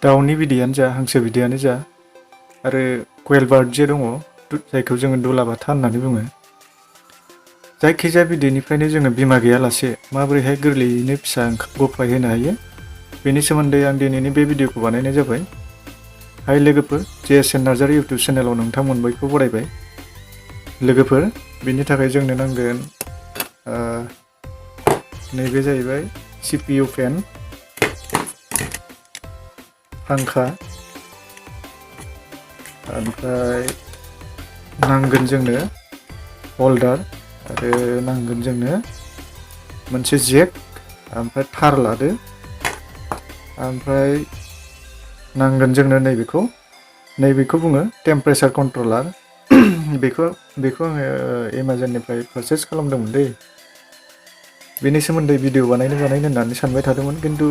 दाउनि बिदैयानो जा हांसो बिदैयानो जा आरो क'इल बार्ड जे दङ जायखौ जोङो दुलाबाथा होननानै बुङो। जायखिजाया बिदैनिफ्रायनो जोङो बिमा गैयालासे माबोरैहाय गोरलैयैनो फिसा गफाय होनो हायो बेनि सोमोन्दै आं दिनैनि बे भिडिअखौ बानायनाय जाबाय। हाय लोगोफोर, JSN नार्जारि इउटुब चेनेलाव नोंथांमोन बयखौ बरायबाय। लोगोफोर, बिनि थाखाय जोंनो नांगोन नैबे जाहैबाय CPU फेन, फांखा, ओमफ्राय नांगोन जोंनो हल्डार आरो नांगोन जोंनो मोनसे जेक, ओमफ्राय थार लादो, ओमफ्राय नांगोन जोंनो नैबेखौ बुङो टेम्पारेचार कन्ट्रलार। बेखौ आङो एमाजननिफ्राय पारचेस खालामदोंमोन दै। बेनि सोमोन्दै भिडिअ बानायनो होननानै सानबाय थादोंमोन, खिन्थु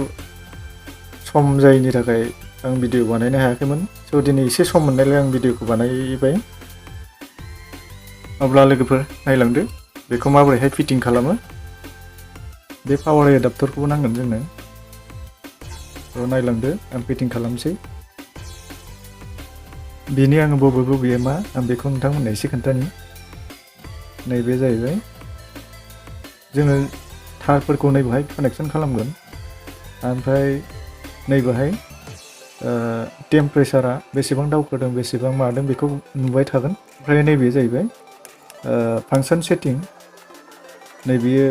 सम जायैनि थाखाय आं भिडिअ बानायनो हायाखैमोन। स' दिनै एसे सम मोननायलाय आं भिडिअखौ बानायबाय। अब्ला लोगोफोर नायलांदो बेखौ माबोरैहाय फिटिं खालामो। बे पावार एडाप्टरखौबो नांगोन जोंनो। थ' नायलांदो आं फिटिं खालामसै। बेनि आङो बबे मा आं बेखौ नोंथांमोननो एसे खोन्थानि। नैबे जाहैबाय जोङो थारफोरखौ नैबेहाय कानेक्सन खालामगोन, ओमफ्राय नैबेहाय टेम्पारेचारा बेसेबां दावखोदों बेसेबां मादों बेखौ नुबाय थागोन। ओमफ्राय नैबे जाहैबाय फांसन सेटिं, नैबेयो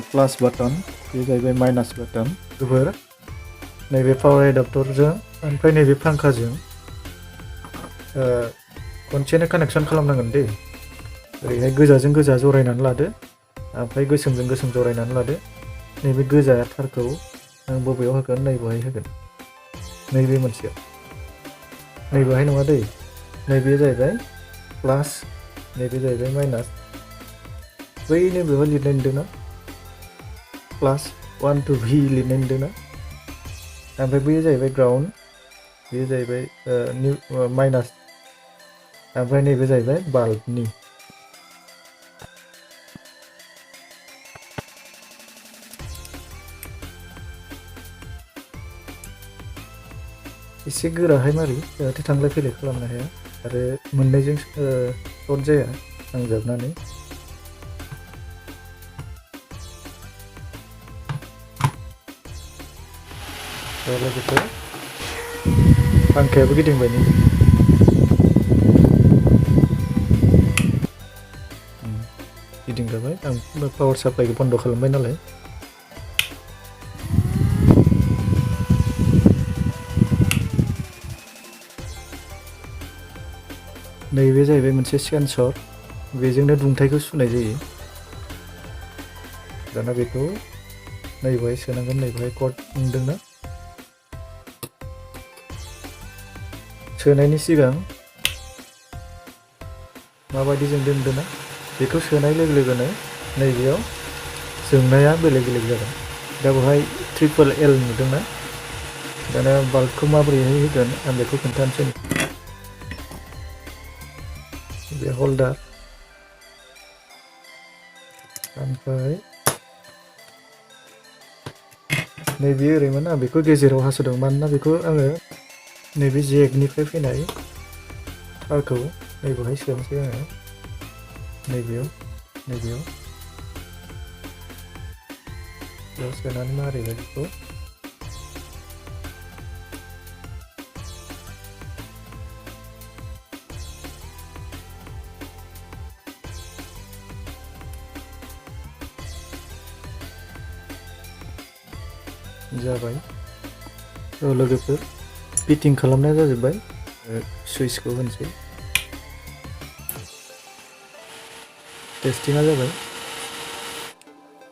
प्लास बाटन, बे जाहैबाय माइनास बाटन। गोबोर नैबे पावार एडाप्टरजों ओमफ्राय नैबे फांखाजों खनसेनो कानेक्सन खालामनांगोन दै। ओरैहाय गोजाजों गोजा जरायनानै लादो, ओमफ्राय गोसोमजों गोसोम जरायनानै लादो। नैबे गोजा थारखौ आं बबेयाव होगोन, नैबेहाय होगोन, नैबे मोनसेयाव। नैबेहाय नङा दै, नैबे जाहैबाय प्लास, नैबे जाहैबाय माइनास। बैनो बेवहाय लिरनाय नुदोंना प्लास 1 to V लिरनाय नुदोंना। ओमफ्राय बैयो जाहैबाय ग्राउन्ड, बेयो जाहैबाय माइनास, ओमफ्राय नैबे जाहैबाय बाल्बनि। एसे गोराहाय मारि, जाहाथे थांलाय फैलाय खालामनो हाया आरो मोननैजों सर्ट जाया नांजाबनानै। लोगोफोर, फांखायाबो गिदिंबाय नै। गिदिंगाबाय, आं पावार साप्लाइखौ बन्द' खालामबाय नालाय। नैबे जाहैबाय मोनसे सेन्सर, बेजोंनो दुंथाइखौ सुनाय जायो। दाना बेखौ नैबेहाय सोनांगोन, नैबेहाय कड नुदोंना। सोनायनि सिगां माबायदि जोंदों नुदोंना, बेखौ सोनाय लोगो लोगोनो नैबेयाव जोंनाया बेलेग बेलेग जागोन। दा बेवहाय LLL नुदोंना। दाना बाल्बखौ माबोरैहाय होगोन आं बेखौ खोन्थानोसै। बे हल्डार, ओमफ्राय नैबे ओरैमोन, आं बेखौ गेजेराव हासोदों मानोना बेखौ आङो नैबे जेकनिफ्राय फैनाय थारखौ नैबेहाय सोनोसै आङो। नैबेयाव सोनानै मारिबाय बेखौ। जाबाय। लोगोफोर, फिटिं खालामनाया जाजोब्बाय। सुइचखौ होनोसै। टेस्टिंआ जाबाय।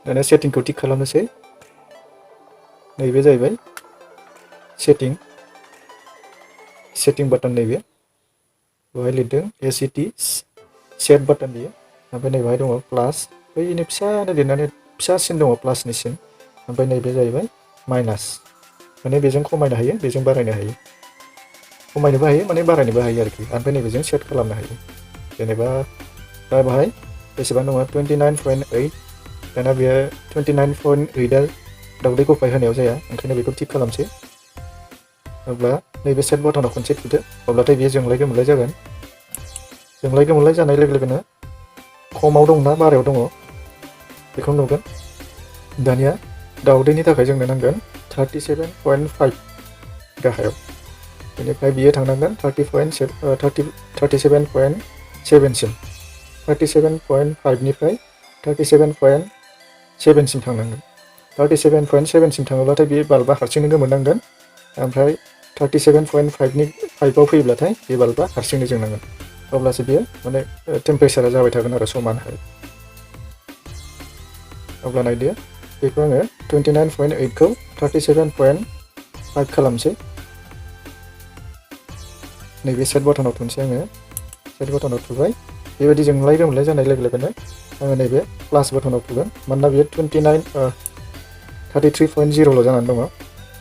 दाना सेटिंखौ थिक खालामनोसै। नैबे जाहैबाय सेटिं बाटन, नैबे बेवहाय लिरदों ACT सेट बाटन बियो। ओमफ्राय नैबेहाय दङ प्लास, बैनो फिसानो लिरनानै फिसासिन दङ प्लासनिसिन। ओमफ्राय नैबे जाहैबाय माइनास, माने बेजों खमायनो हायो बेजों बारायनो हायो। खमायनोबो हायो माने बारायनोबो हायो आरोखि। ओमफ्राय नैबेजों सेट खालामनो हायो। जेनेबा दा बाहाय बेसेबां दङ 29.8। दाना बेयो 29.8आ दावदै गफाय होनायाव जाया, ओंखायनो बेखौ थिक खालामसै। अब्ला नैबे सेट बटनाव खनसे थुदो अब्लाथाय बेयो जोंलाय गोमोरलाय जागोन। जोंलाय गोमोरलाय जानाय लोगो लोगोनो खमाव दंना बारायाव दङ बेखौ नुगोन। दानिया दाउदैनि थाखाय जोंनो नांगोन 37.5 गाहायाव, बेनिफ्राय बियो थांनांगोन 37.7 सिम, 37.5 निफ्राय 37.7 सिम थांनांगोन। 37.7 सिम थाङोब्लाथाय बे बाल्बा हारसिंनो गोमोरनांगोन, ओमफ्राय 37.5 नि 5आव फैयोब्लाथाय बे बाल्बा हारसिंनो जोंनांगोन। अब्लासो बियो माने टेम्पारेचारा जाबाय थागोन आरो समानहाय। अब्ला नायदो बेखौ आङो 29.8 खौ 37.5 खालामसै। नैबे सेट बटनाव थुनोसै आङो, सेट बटनाव थुबाय। बेबायदि जोंलाय गोमोरलाय जानाय लोगो लोगोनो आङो नैबे प्लास बटनाव थुगोन, मानोना बेयो 33.0 जानानै दङ।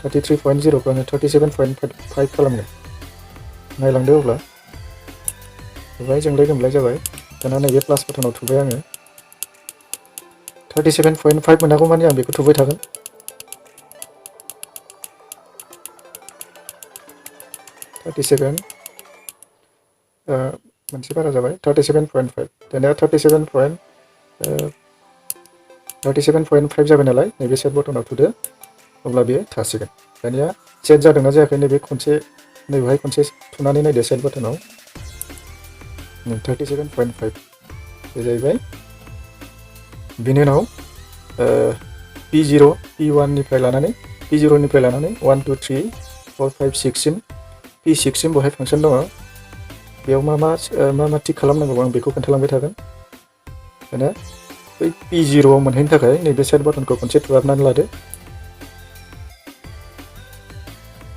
33.0 खौ आङो 37.5 खालामगोन। नायलांदो अब्ला थुबाय, जोंलाय गोमोरलाय जाबाय। दाना नैबे प्लास बटनाव थुबाय आङो। 37.5 मोनागौ मानि आं बेखौ थुबाय थागोन। 37 मोनसे बारा जाबाय, 37.5। दानिया 37.5 जाबाय नालाय नैबे सेट बटनाव थुदो, अब्ला बेयो थासिगोन। दानिया सेट जादोंना जायाखै नैबे खनसे नैबेहाय खनसे थुनानै नायदो सेट बटनाव। 37.5 बे जाहैबाय। बिनि उनाव P0 P1 निफ्राय लानानै 1, 2, 3, 4, 5, 6 सिम P6 सिम बहाय फांसन दङ। बेयाव मा मा थिक खालामनांगौ आं बेखौ खोन्थालांबाय थागोन। दाना बै P0 आव मोनहैनो थाखाय नैबे सेट बटनखौ खनसे थुहाबनानै लादो।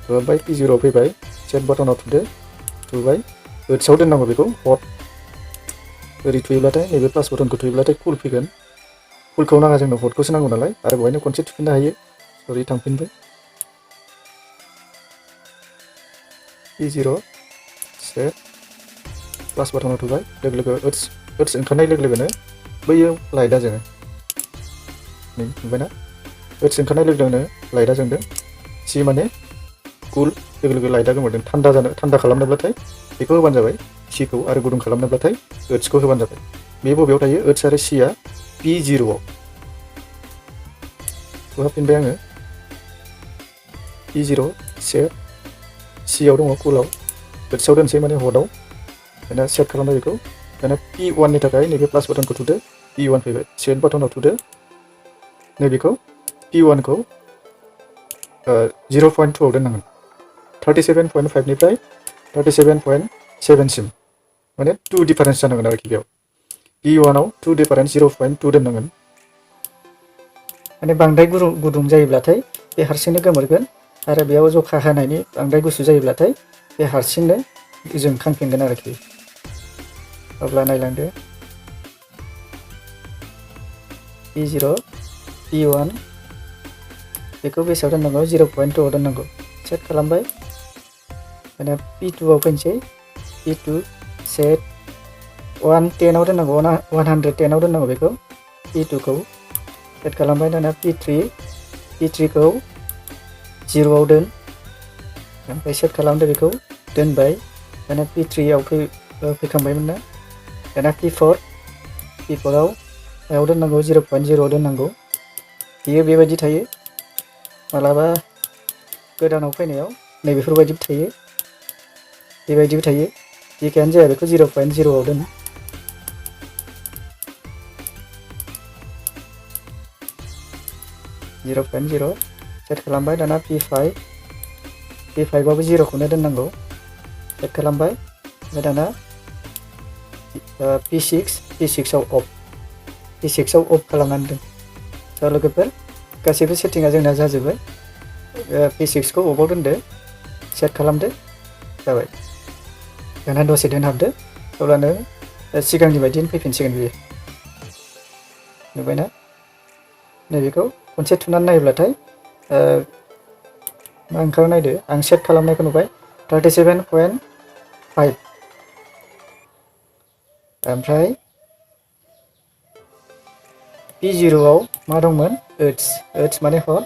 थुहाबबाय, P0 आव फैबाय, सेट बटनाव थुदो, थुबाय, ओट्सआव दोननांगौ बेखौ हट। ओरै थुयोब्लाथाय नैबे प्लास बटनखौ थुयोब्लाथाय कुल फैगोन। कुलखौ नाङा जोंनो हटखौसो नांगौ नालाय, आरो बेवहायनो खनसे थुफिननो हायो। ओरै थांफिनबाय, P0 सेट प्लास बटनाव थुबाय, लोगो लोगो ओट्स ओंखारनाय लोगो लोगोनो बैयो लाइटआ जोङो। नै नुबायना, ओट्स ओंखारनाय लोगो लोगोनो लाइटआ जोंदों। सि माने कुल, लोगो लोगो लाइटआ गोमोरदों। थान्दा खालामनोब्लाथाय बेखौ होबानो जाबाय सिखौ, आरो गुदुं खालामनोब्लाथाय ओट्सखौ होबानो जाबाय। बे बबेयाव थायो ओट्स आरो सिया P0 आव। थुहाबफिनबाय आङो, P0 सेट, सियाव दङ कुलाव, ओट्सआव दोनसै माने हटआव। दाना सेट खालामबाय बेखौ। दाना P1 नि थाखाय नैबे प्लास बटनखौ थुदो, P1 फैबाय, सेट बटनाव थुदो, नैबेखौ P1 खौ 0.2 आव दोननांगोन। 37.5 निफ्राय 37.7 सिम माने 2 डिफारेन्स जानांगोन आरोखि बेयाव। P1 आव 2 डिफारेन्स 0.2 दोननांगोन। माने बांद्राय गुदुं जायोब्लाथाय बे हारसिंनो गोमोरगोन, आरो बेयाव जखा होनायनि बांद्राय गुसु जायोब्लाथाय बे हारसिंनो जोंखांफिनगोन आरोखि। अब्ला नायलांदो P0 P1 बेखौ बेसेयाव दोननांगौ, 0.2 आव दोननांगौ। सेट खालामबाय। दाना P2 आव फैनोसै, P2 सेट 110 आव दोननांगौ, 110 आव दोननांगौ बेखौ। P2 खौ सेट खालामबाय। दाना P3 खौ 0 आव दोन, ओमफ्राय सेट खालामदो बेखौ, दोनबाय। दाना P3 आव फैखांबायमोन ना। दाना P4 आव मायाव दोननांगौ, 0.0 आव दोननांगौ। बियो बेबायदि थायो। मालाबा गोदानाव फैनायाव नैबेफोरबायदिबो थायो, बेबायदिबो थायो। जेखियानो जाया बेखौ 0.0 आव दोन। सेट खालामबाय। दाना P5 आबो 0 खौनो दोननांगौ। सेट खालामबाय। ओमफ्राय दाना P6 आव अफ खालामनानै दोन। स' लोगोफोर गासैबो सेटिंआ जोंना जाजोब्बाय। P6 खौ अफआव दोनदो, सेट खालामदो, जाबाय। दाना दसे दोनहाबदो, अब्लानो सिगांनि बायदिनो फैफिनसिगोन बियो। नुबायना? नैबेखौ खनसे थुनानै नायोब्लाथाय मा ओंखारो नायदो। आं सेट खालामनायखौ नुबाय 37.5। ओमफ्राय P0 आव मा दंमोन, ओट्स माने हट।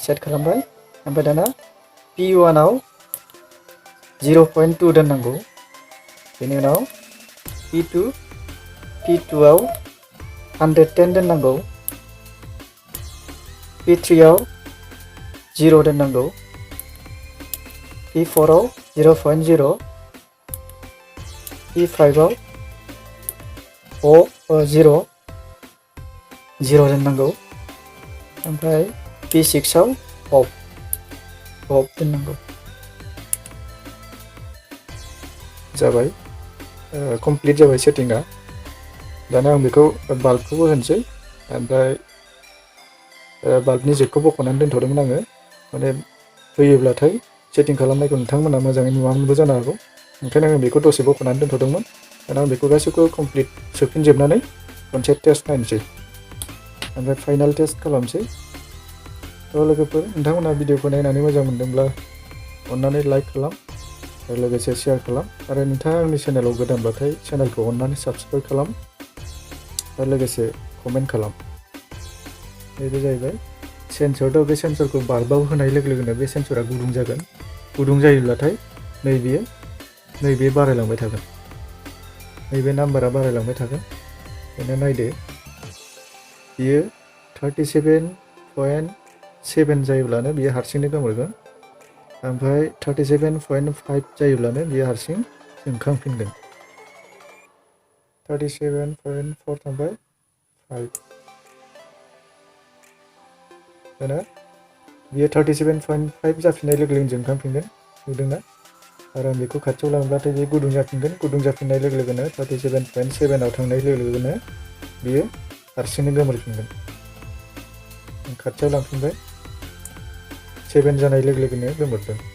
सेट खालामबाय। ओमफ्राय दाना P1 आव 0.2 दोननांगौ। बेनि उनाव P2 आव 110 दोननांगौ। P3 आव 0 दोननांगौ। P4 आव 0.0, P5 आव 0 दोननांगौ। ओमफ्राय P6 आव अफ दोननांगौ। जाबाय, कमप्लिट जाबाय सेटिंआ। दाना आं बेखौ बाल्बखौबो होनोसै। ओमफ्राय बाल्बनि जेकखौ बख'नानै दोनथ'दोंमोन आङो। माने होयोब्लाथाय सेटिं खालामनायखौ नोंथांमोना मोजाङै नुवामोनबो जानो हागौ। ओंखायनो आङो बेखौ दसे बख'नानै दोनथ'दोंमोन। दाना आं बेखौ गासैखौबो कमप्लिट सोफिनजोबनानै खनसे टेस्ट नायनोसै। ओमफ्राय फाइनाल टेस्ट खालामसै। थ' लोगोफोर, नोंथांमोना भिडिअखौ नायनानै मोजां मोनदोंब्ला अननानै लाइक खालाम आरो लोगोसे शेयार खालाम। आरो नोंथाङा आंनि चेनेलाव गोदानब्लाथाय चेनेलखौ अननानै साबस्क्राइब खालाम आरो लोगोसे कमेन्ट खालाम। बे जाहैबाय सेन्सर। बे सेन्सरखौ बाल्बाव होनाय लोगो लोगोनो बे सेन्सरा गुदुं जागोन। गुदुं जायोब्लाथाय नैबे बारायलांबाय थागोन। नैबे नाम्बारा बारायलांबाय थागोन। बेनो नायदो, बियो 37.7 जायोब्लानो बियो हारसिंनो गोमोरगोन। ओमफ्राय 37.5 जायोब्लानो बियो हारसिं जोंखांफिनगोन। 37.4 थांबाय, 5 दाना बियो 37.5 जाफिननाय लोगो लोगोनो जोंखांफिनगोन। नुदोंना? आरो आं बेखौ खाथियाव लांब्लाथाय बे गुदुं जाफिनगोन। गुदुं जाफिननाय लोगो लोगोनो 37.7 थांनाय लोगो लोगोनो बियो हारसिंनो गोमोरफिनगोन। खाथियाव लांफिनबाय, 7 जानाय लोगो लोगोनो गोमोरदों।